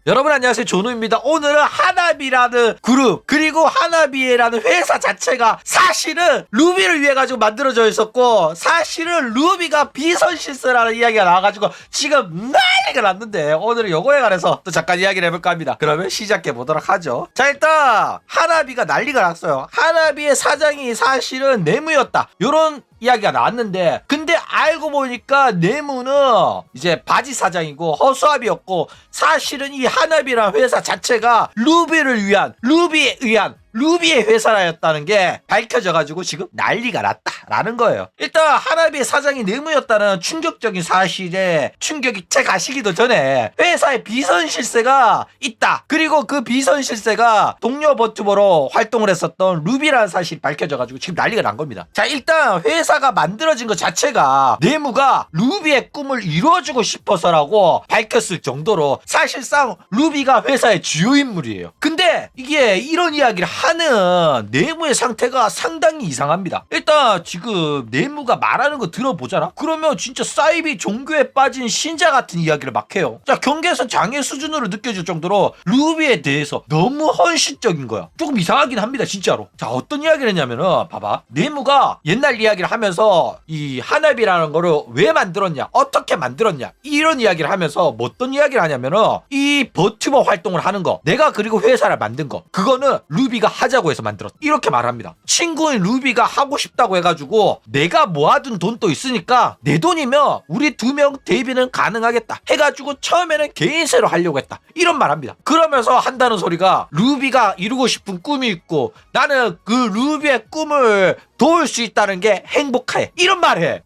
여러분 안녕하세요, 조누입니다. 오늘은 하나비라는 그룹 그리고 하나비라는 회사 자체가 사실은 루비를 위해 가지고 만들어져 있었고, 사실은 루비가 비선실세라는 이야기가 나와가지고 지금 난리가 났는데, 오늘은 요거에 관해서 또 잠깐 이야기를 해볼까 합니다. 그러면 시작해 보도록 하죠. 자, 일단 하나비가 난리가 났어요. 하나비의 사장이 사실은 내무였다, 요런 이야기가 나왔는데, 근데 알고 보니까 내무는 이제 바지 사장이고 허수아비였고, 사실은 이 하나비라는 회사 자체가 루비의 회사라였다는 게 밝혀져가지고 지금 난리가 났다라는 거예요. 일단 하나비의 사장이 내무였다는 충격적인 사실에 충격이 채 가시기도 전에 회사에 비선실세가 있다, 그리고 그 비선실세가 동료 버튜버로 활동을 했었던 루비라는 사실이 밝혀져가지고 지금 난리가 난 겁니다. 자, 일단 회사가 만들어진 것 자체가 내무가 루비의 꿈을 이루어주고 싶어서라고 밝혔을 정도로 사실상 루비가 회사의 주요 인물이에요. 근데 이게 이런 이야기를 하는 내무의 상태가 상당히 이상합니다. 일단 지금 내무가 말하는 거 들어보잖아? 그러면 진짜 사이비 종교에 빠진 신자 같은 이야기를 막 해요. 자, 경계선 장애 수준으로 느껴질 정도로 루비에 대해서 너무 헌신적인 거야. 조금 이상하긴 합니다, 진짜로. 자, 어떤 이야기를 했냐면은 봐봐, 내무가 옛날 이야기를 하면서 이 하나비라는 거를 왜 만들었냐, 어떻게 만들었냐, 이런 이야기를 하면서 뭐 어떤 이야기를 하냐면은 이 버튜버 활동을 하는 거, 내가 그리고 회사를 만든 거, 그거는 루비가 하자고 해서 만들었다, 이렇게 말합니다. 친구인 루비가 하고 싶다고 해가지고 내가 모아둔 돈도 있으니까 내 돈이면 우리 2명 데뷔는 가능하겠다 해가지고 처음에는 개인세로 하려고 했다, 이런 말합니다. 그러면서 한다는 소리가 루비가 이루고 싶은 꿈이 있고 나는 그 루비의 꿈을 도울 수 있다는 게 행복해, 이런 말해.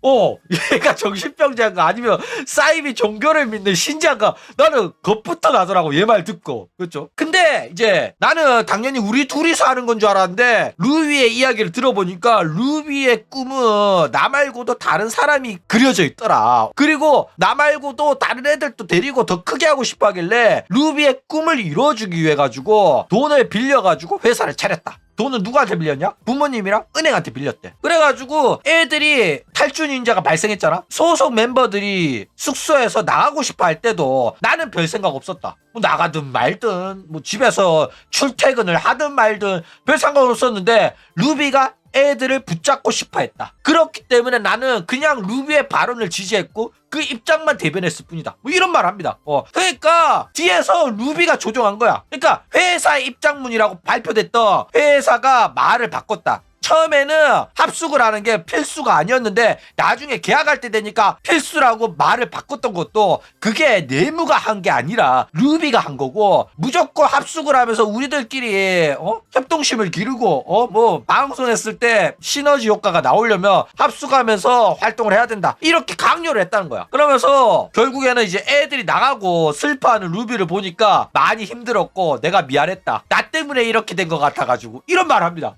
얘가 정신병자인가 아니면 사이비 종교를 믿는 신자인가, 나는 겁부터 나더라고, 얘 말 듣고. 그렇죠? 근데 이제 나는 당연히 우리 둘이서 하는 건 줄 알았는데, 루비의 이야기를 들어보니까 루비의 꿈은 나 말고도 다른 사람이 그려져 있더라. 그리고 나 말고도 다른 애들도 데리고 더 크게 하고 싶어 하길래 루비의 꿈을 이루어주기 위해 가지고 돈을 빌려가지고 회사를 차렸다. 돈은 누구한테 빌렸냐? 부모님이랑 은행한테 빌렸대. 그래가지고 애들이 탈주 닌자가 발생했잖아. 소속 멤버들이 숙소에서 나가고 싶어 할 때도 나는 별 생각 없었다. 뭐 나가든 말든 뭐 집에서 출퇴근을 하든 말든 별 상관 없었는데 루비가 애들을 붙잡고 싶어 했다. 그렇기 때문에 나는 그냥 루비의 발언을 지지했고 그 입장만 대변했을 뿐이다, 뭐 이런 말 합니다. 그러니까 뒤에서 루비가 조종한 거야. 그러니까 회사의 입장문이라고 발표됐던 회사가 말을 바꿨다. 처음에는 합숙을 하는 게 필수가 아니었는데 나중에 계약할 때 되니까 필수라고 말을 바꿨던 것도 그게 내무가 한 게 아니라 루비가 한 거고, 무조건 합숙을 하면서 우리들끼리 협동심을 기르고 뭐 방송했을 때 시너지 효과가 나오려면 합숙하면서 활동을 해야 된다, 이렇게 강요를 했다는 거야. 그러면서 결국에는 이제 애들이 나가고 슬퍼하는 루비를 보니까 많이 힘들었고 내가 미안했다, 나 때문에 이렇게 된 것 같아가지고 이런 말을 합니다.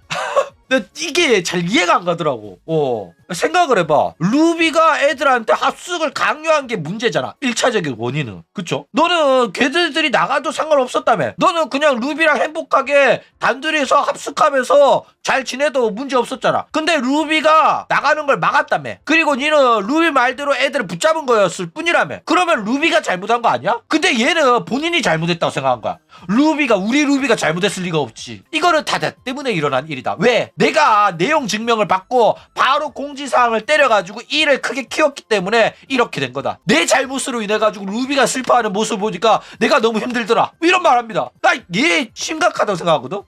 근데 이게 잘 이해가 안 가더라고. 생각을 해봐. 루비가 애들한테 합숙을 강요한 게 문제잖아, 1차적인 원인은. 그쵸? 너는 걔들이 나가도 상관없었다며. 너는 그냥 루비랑 행복하게 단둘이서 합숙하면서 잘 지내도 문제 없었잖아. 근데 루비가 나가는 걸 막았다며. 그리고 니는 루비 말대로 애들을 붙잡은 거였을 뿐이라며. 그러면 루비가 잘못한 거 아니야? 근데 얘는 본인이 잘못했다고 생각한 거야. 우리 루비가 잘못했을 리가 없지. 이거는 다 나 때문에 일어난 일이다. 왜? 내가 내용 증명을 받고 바로 공지사항을 때려가지고 일을 크게 키웠기 때문에 이렇게 된 거다. 내 잘못으로 인해가지고 루비가 슬퍼하는 모습을 보니까 내가 너무 힘들더라, 이런 말 합니다. 나 얘 심각하다고 생각하거든?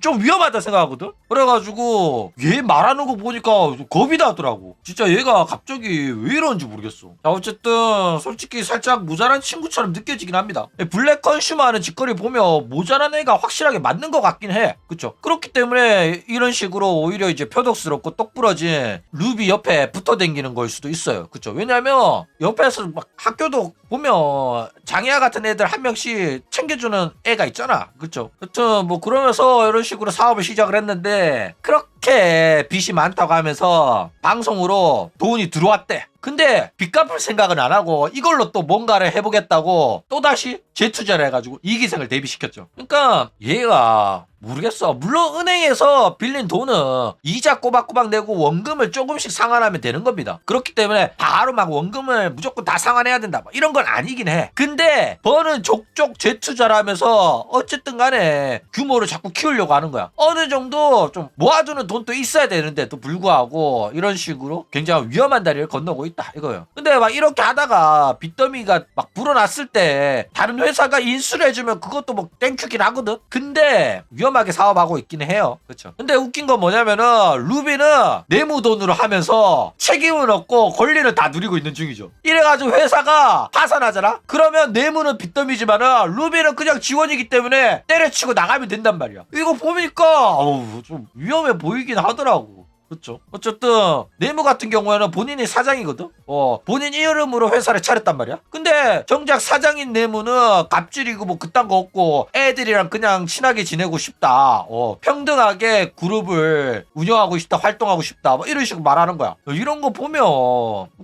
좀 위험하다 생각하거든? 그래가지고 얘 말하는 거 보니까 겁이 나더라고. 진짜 얘가 갑자기 왜 이러는지 모르겠어. 자, 어쨌든 솔직히 살짝 모자란 친구처럼 느껴지긴 합니다. 블랙 컨슈머 하는 짓거리 보면 모자란 애가 확실하게 맞는 것 같긴 해. 그쵸? 그렇기 때문에 이런 식으로 오히려 이제 표독스럽고 똑부러진 루비 옆에 붙어 댕기는 걸 수도 있어요. 그쵸? 왜냐면 옆에서 막 학교도 보면 장애아 같은 애들 한 명씩 챙겨주는 애가 있잖아. 그쵸? 여튼 뭐 그러면서 이런 식으로 사업을 시작을 했는데, 그렇게 빚이 많다고 하면서 방송으로 돈이 들어왔대. 근데 빚 갚을 생각은 안 하고 이걸로 또 뭔가를 해보겠다고 또다시 재투자를 해가지고 이기생을 대비시켰죠. 그러니까 얘가 모르겠어. 물론 은행에서 빌린 돈은 이자 꼬박꼬박 내고 원금을 조금씩 상환하면 되는 겁니다. 그렇기 때문에 바로 막 원금을 무조건 다 상환해야 된다 뭐 이런 건 아니긴 해. 근데 버는 족족 재투자를 하면서 어쨌든 간에 규모를 자꾸 키우려고 하는 거야. 어느 정도 좀 모아두는 돈도 있어야 되는데도 불구하고 이런 식으로 굉장히 위험한 다리를 건너고 있다 이거예요. 근데 막 이렇게 하다가 빚더미가 막 불어났을 때 다른 회사가 인수를 해주면 그것도 뭐 땡큐긴 하거든. 근데 위험하게 사업하고 있긴 해요. 그렇죠. 근데 웃긴 건 뭐냐면은 루비는 내무 돈으로 하면서 책임은 없고 권리는 다 누리고 있는 중이죠. 이래가지고 회사가 파산하잖아. 그러면 내무는 빚더미지만은 루비는 그냥 지원이기 때문에 때려치고 나가면 된단 말이야. 이거 보니까 좀 위험해 보이긴 하더라고. 그렇죠. 어쨌든 내무 같은 경우에는 본인이 사장이거든. 본인 이름으로 회사를 차렸단 말이야. 근데 정작 사장인 내무는 갑질이고 뭐 그딴 거 없고 애들이랑 그냥 친하게 지내고 싶다. 평등하게 그룹을 운영하고 싶다, 활동하고 싶다. 뭐 이런 식으로 말하는 거야. 이런 거 보면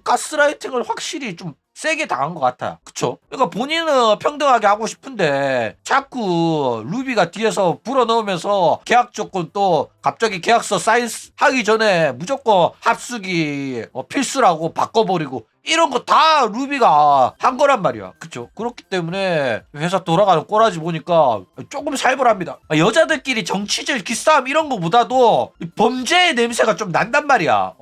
가스라이팅을 확실히 좀 세게 당한 것 같아요. 그쵸? 그러니까 본인은 평등하게 하고 싶은데 자꾸 루비가 뒤에서 불어넣으면서 계약 조건 또 갑자기 계약서 사인하기 전에 무조건 합숙이 필수라고 바꿔버리고 이런 거 다 루비가 한 거란 말이야. 그쵸? 그렇기 때문에 회사 돌아가는 꼬라지 보니까 조금 살벌합니다. 여자들끼리 정치질 기싸움 이런 거보다도 범죄의 냄새가 좀 난단 말이야.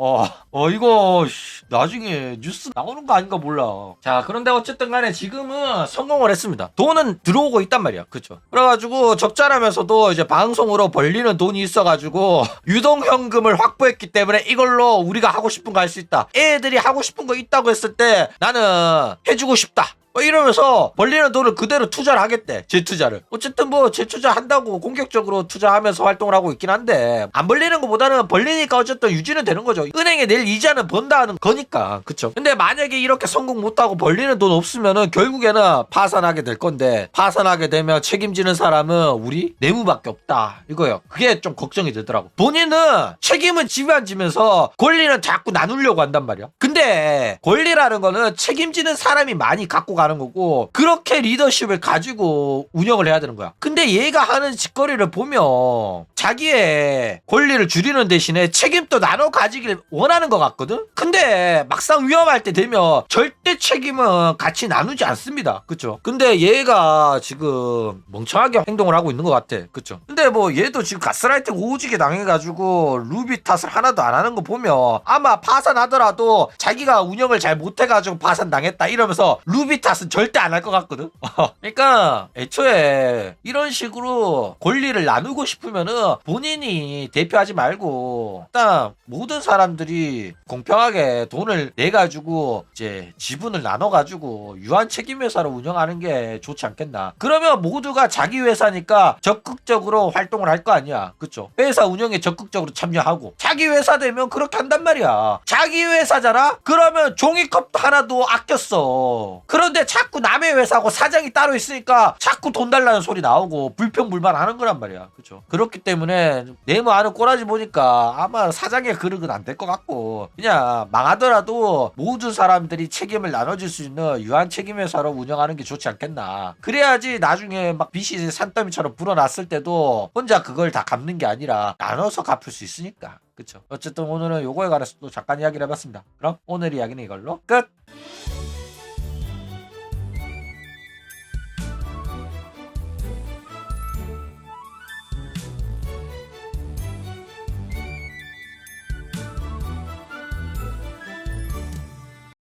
이거 나중에 뉴스 나오는 거 아닌가 몰라. 자, 그런데 어쨌든 간에 지금은 성공을 했습니다. 돈은 들어오고 있단 말이야. 그쵸? 그래가지고 적절하면서도 이제 방송으로 벌리는 돈이 있어가지고 유동현금을 확보했기 때문에 이걸로 우리가 하고 싶은 거 할 수 있다. 애들이 하고 싶은 거 있다고 했을 때 나는 해주고 싶다. 이러면서 벌리는 돈을 그대로 투자를 하겠대. 재투자를. 어쨌든 뭐 재투자 한다고 공격적으로 투자하면서 활동을 하고 있긴 한데 안 벌리는 것보다는 벌리니까 어쨌든 유지는 되는 거죠. 은행에 낼 이자는 번다는 거니까. 그쵸? 근데 만약에 이렇게 성공 못하고 벌리는 돈 없으면은 결국에는 파산하게 될 건데 파산하게 되면 책임지는 사람은 우리 내무밖에 없다 이거예요. 그게 좀 걱정이 되더라고. 본인은 책임은 지면서 권리는 자꾸 나누려고 한단 말이야. 근데 권리라는 거는 책임지는 사람이 많이 갖고 가는 거고 그렇게 리더십을 가지고 운영을 해야 되는 거야. 근데 얘가 하는 짓거리를 보면 자기의 권리를 줄이는 대신에 책임도 나눠 가지길 원하는 것 같거든. 근데 막상 위험할 때 되면 절대 책임은 같이 나누지 않습니다. 그쵸? 근데 얘가 지금 멍청하게 행동을 하고 있는 것 같아. 그쵸? 근데 뭐 얘도 지금 가스라이팅 오지게 당해가지고 루비 탓을 하나도 안 하는 거 보면 아마 파산하더라도 자기가 운영을 잘 못해가지고 파산당했다 이러면서 루비 탓은 절대 안 할 것 같거든. 그러니까 애초에 이런 식으로 권리를 나누고 싶으면은 본인이 대표하지 말고 일단 모든 사람들이 공평하게 돈을 내 가지고 이제 지분을 나눠 가지고 유한 책임 회사로 운영하는 게 좋지 않겠나. 그러면 모두가 자기 회사니까 적극적으로 활동을 할 거 아니야. 그쵸? 회사 운영에 적극적으로 참여하고 자기 회사 되면 그렇게 한단 말이야. 자기 회사잖아? 그러면 종이컵도 하나도 아꼈어. 그런데 자꾸 남의 회사고 사장이 따로 있으니까 자꾸 돈 달라는 소리 나오고 불평불만 하는 거란 말이야. 그쵸? 그렇기 때문에 내무하는 꼬라지 보니까 아마 사장의 그릇은 안 될 것 같고 그냥 망하더라도 모든 사람들이 책임을 나눠줄 수 있는 유한 책임 회사로 운영하는 게 좋지 않겠나. 그래야지 나중에 막 빚이 산더미처럼 불어났을 때도 혼자 그걸 다 갚는 게 아니라 나눠서 갚을 수 있으니까. 그쵸? 어쨌든 오늘은 요거에 관해서 또 잠깐 이야기를 해봤습니다. 그럼 오늘 이야기는 이걸로 끝!